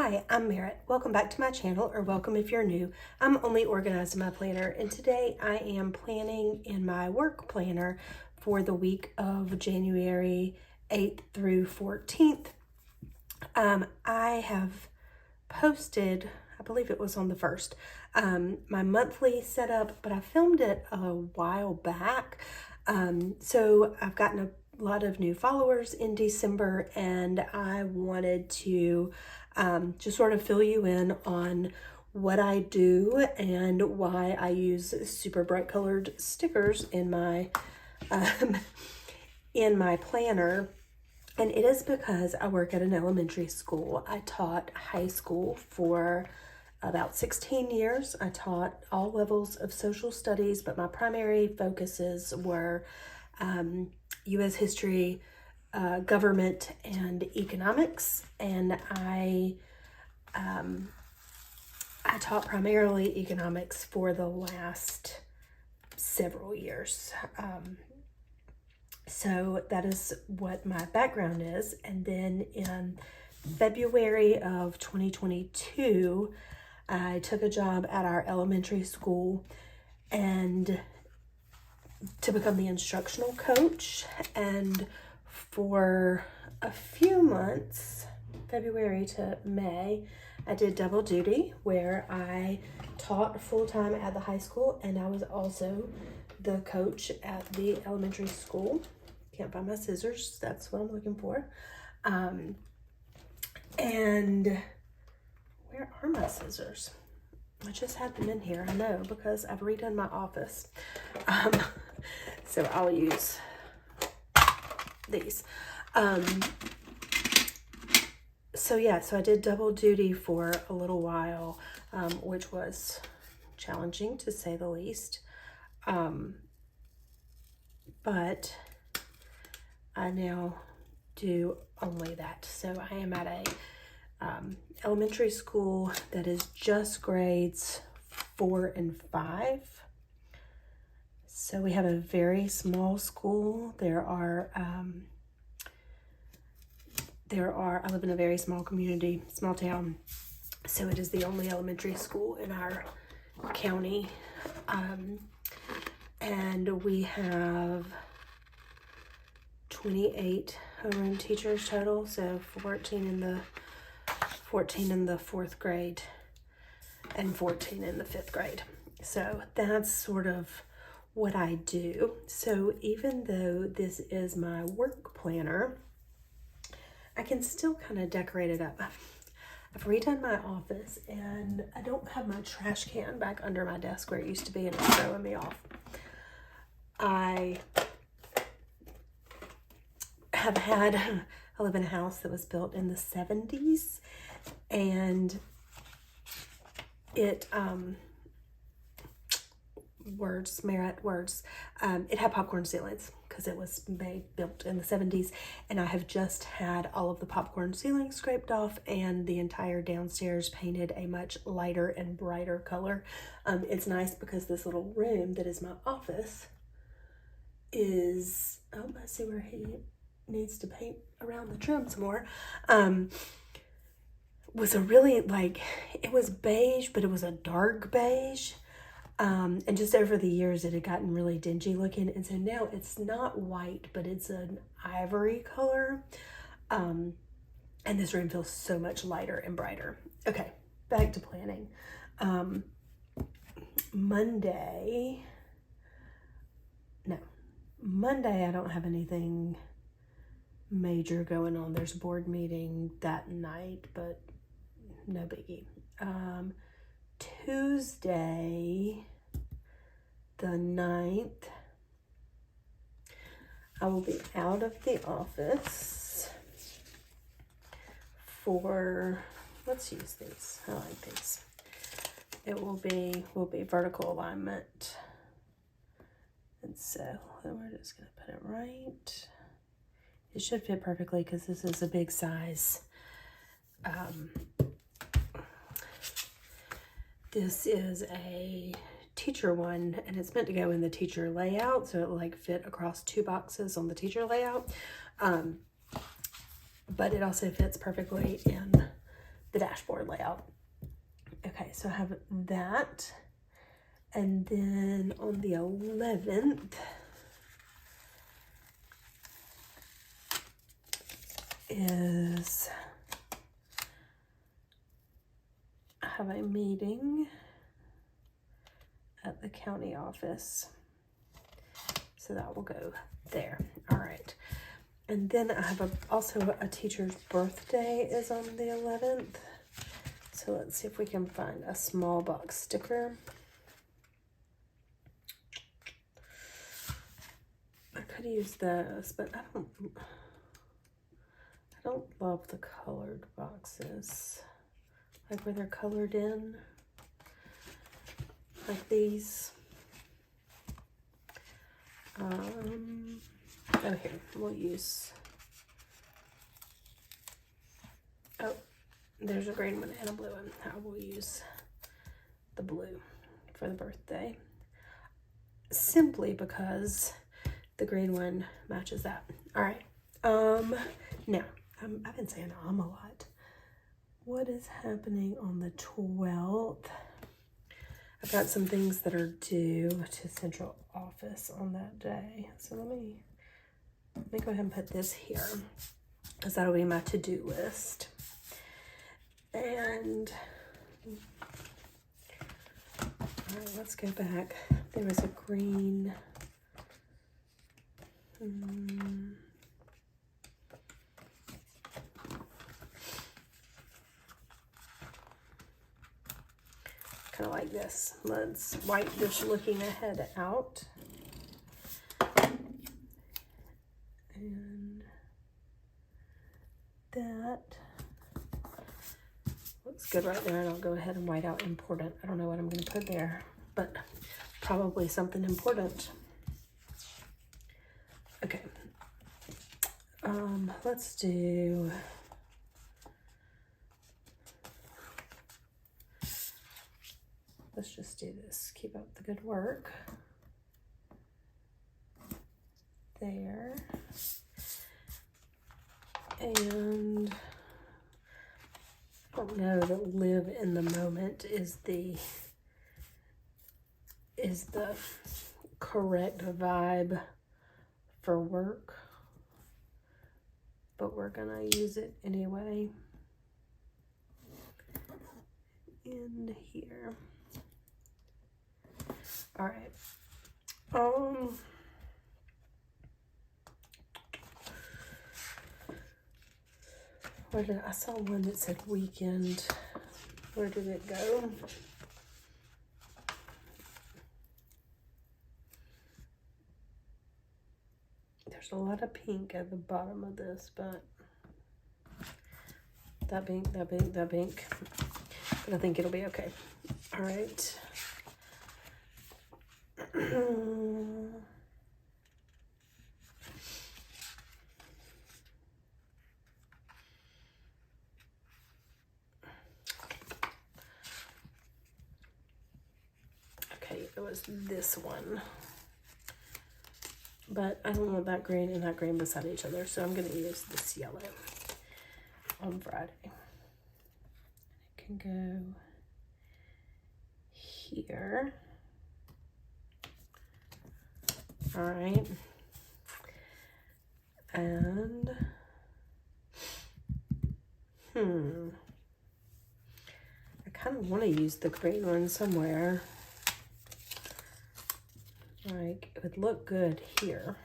Hi, I'm Merritt. Welcome back to my channel, or welcome if you're new. I'm only organized in my planner, and today I am planning in my work planner for the week of January 8th through 14th. I have posted, I believe it was on the 1st, my monthly setup, but I filmed it a while back. So I've gotten a lot of new followers in December, and I wanted to just sort of fill you in on what I do and why I use super bright colored stickers in my planner. And it is because I work at an elementary school. I taught high school for about 16 years. I taught all levels of social studies, but my primary focuses were U.S. history, government, and economics. And I taught primarily economics for the last several years. So that is what my background is. And then in February of 2022, I took a job at our elementary school and to become the instructional coach. And for a few months, February to May, I did double duty where I taught full-time at the high school, and I was also the coach at the elementary school. Can't find my scissors. That's what I'm looking for. And where are my scissors? I just had them in here, I know, because I've redone my office. So I'll use these. So I did double duty for a little while, which was challenging to say the least. But I now do only that. So I am at a elementary school that is just grades 4 and 5. So we have a very small school. I live in a very small community, small town. So it is the only elementary school in our county. And we have 28 homeroom teachers total. So 14 in the 4th grade and 14 in the 5th grade. So that's sort of what I do. So even though this is my work planner, I can still kind of decorate it up. I've redone my office, and I don't have my trash can back under my desk where it used to be, and it's throwing me off. I live in a house that was built in the 70s, and it, it had popcorn ceilings because it was built in the 70s, and I have just had all of the popcorn ceilings scraped off and the entire downstairs painted a much lighter and brighter color. It's nice because this little room that is my office is, I see where he needs to paint around the trim some more. Was a really, it was beige, but it was a dark beige. And just over the years, it had gotten really dingy looking. And so now it's not white, but it's an ivory color. And this room feels so much lighter and brighter. Okay, back to planning. Monday, I don't have anything major going on. There's a board meeting that night, but no biggie. Tuesday, the 9th, I will be out of the office for, let's use these. I like these. It will be vertical alignment. And so we're just going to put it right. It should fit perfectly because this is a big size. This is a teacher one, and it's meant to go in the teacher layout, so it will fit across 2 boxes on the teacher layout. But it also fits perfectly in the dashboard layout. Okay, so I have that. And then on the 11th is I have a meeting at the county office. So that will go there. All right. And then I have also a teacher's birthday is on the 11th. So let's see if we can find a small box sticker. I could use this, but I don't love the colored boxes. Like where they're colored in. Like these. Oh, here, we'll use, oh, there's a green one and a blue one. I will use the blue for the birthday, simply because the green one matches that. All right, now, I've been saying a lot. What is happening on the 12th? I've got some things that are due to central office on that day. So let me go ahead and put this here, because that'll be my to-do list. And all right, let's go back. There was a green. Kind of like this. Let's wipe this looking ahead out. And that looks good right there. And I'll go ahead and white out important. I don't know what I'm going to put there, but probably something important. Okay. Let's just do this. Keep up the good work. There. And I don't know that live in the moment is the correct vibe for work, but we're gonna use it anyway in here. All right. I saw one that said weekend. Where did it go? There's a lot of pink at the bottom of this, but that pink. But I think it'll be okay. All right. Okay, it was this one. But I don't want that green and that green beside each other, so I'm going to use this yellow on Friday. It can go here. All right. And, I kind of want to use the green one somewhere. Like, it would look good here.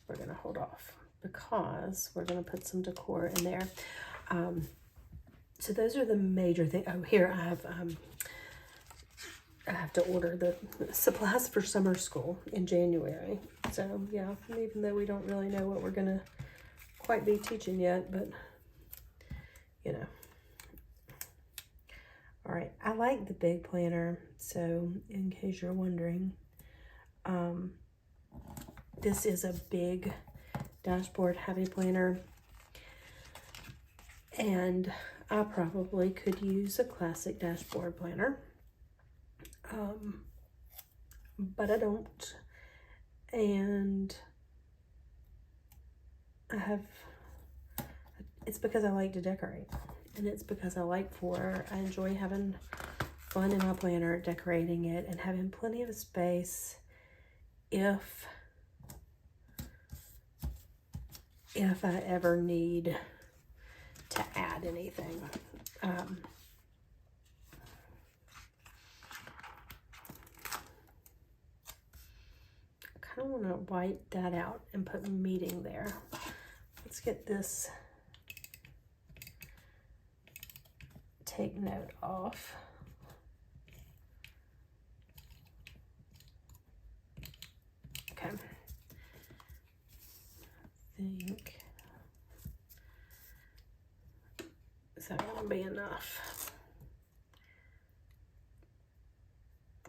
We're going to hold off because we're going to put some decor in there. So those are the major things. Oh, here I have to order the supplies for summer school in January. So, yeah, even though we don't really know what we're going to quite be teaching yet, but, you know. All right, I like the big planner, so in case you're wondering, this is a big dashboard heavy planner, and I probably could use a classic dashboard planner, but I don't, and it's because I like to decorate, and it's because I enjoy having fun in my planner, decorating it, and having plenty of space if I ever need to add anything. I kind of want to white that out and put meeting there. Let's get this take note off. Okay. I think, is that going to be enough?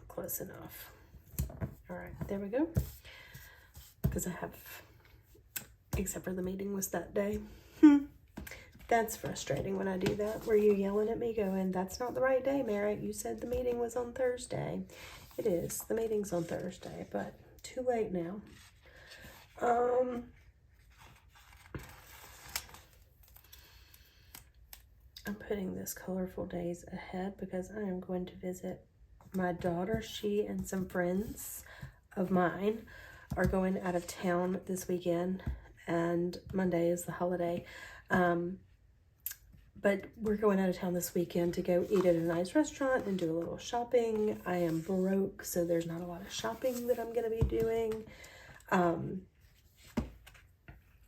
Close enough. All right, there we go. Because I have, except for the meeting was that day. That's frustrating when I do that. Were you yelling at me going, that's not the right day, Merritt? You said the meeting was on Thursday. It is. The meeting's on Thursday, but too late now. I'm putting this colorful days ahead because I am going to visit my daughter. She and some friends of mine are going out of town this weekend, and Monday is the holiday. But we're going out of town this weekend to go eat at a nice restaurant and do a little shopping. I am broke, so there's not a lot of shopping that I'm going to be doing.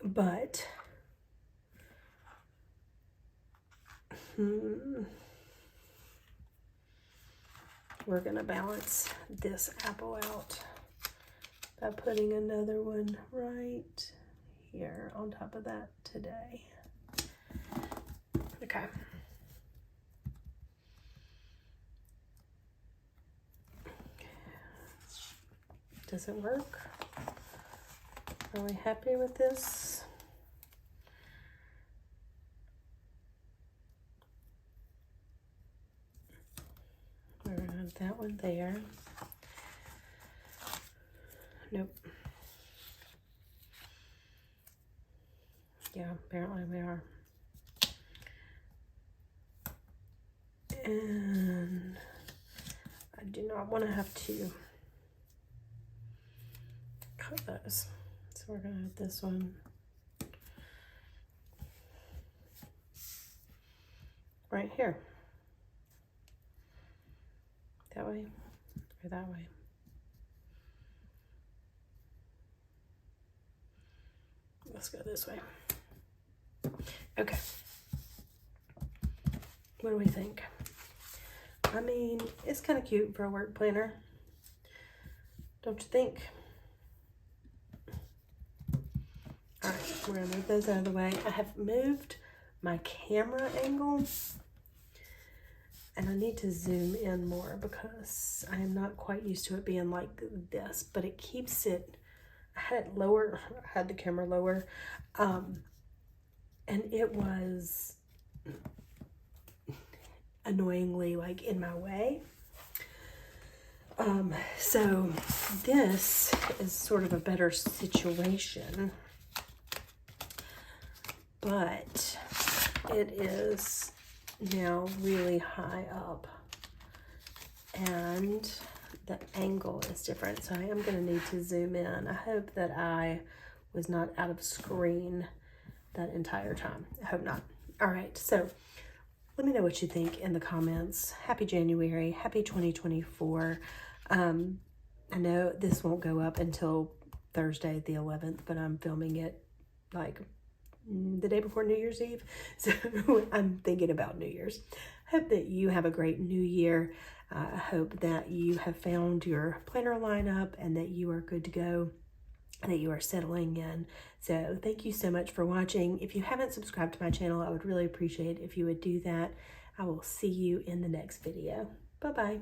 But we're going to balance this apple out by putting another one right here on top of that today. Okay. Does it work? Are we happy with this? We're gonna have that one there. Nope. Yeah, apparently we are. And I do not want to have to cut those. So we're going to have this one right here. That way or that way. Let's go this way. Okay. What do we think? I mean, it's kind of cute for a work planner. Don't you think? All right, we're gonna move those out of the way. I have moved my camera angle, and I need to zoom in more because I am not quite used to it being like this, but it keeps it, I had it lower, I had the camera lower, and it was annoyingly like in my way. So this is sort of a better situation, but it is now really high up and the angle is different. So I am going to need to zoom in. I hope that I was not out of screen that entire time. I hope not. All right. So let me know what you think in the comments. Happy January. Happy 2024. I know this won't go up until Thursday the 11th, but I'm filming it like the day before New Year's Eve. So I'm thinking about New Year's. Hope that you have a great new year. I hope that you have found your planner lineup and that you are good to go and that you are settling in. So thank you so much for watching. If you haven't subscribed to my channel, I would really appreciate if you would do that. I will see you in the next video. Bye-bye.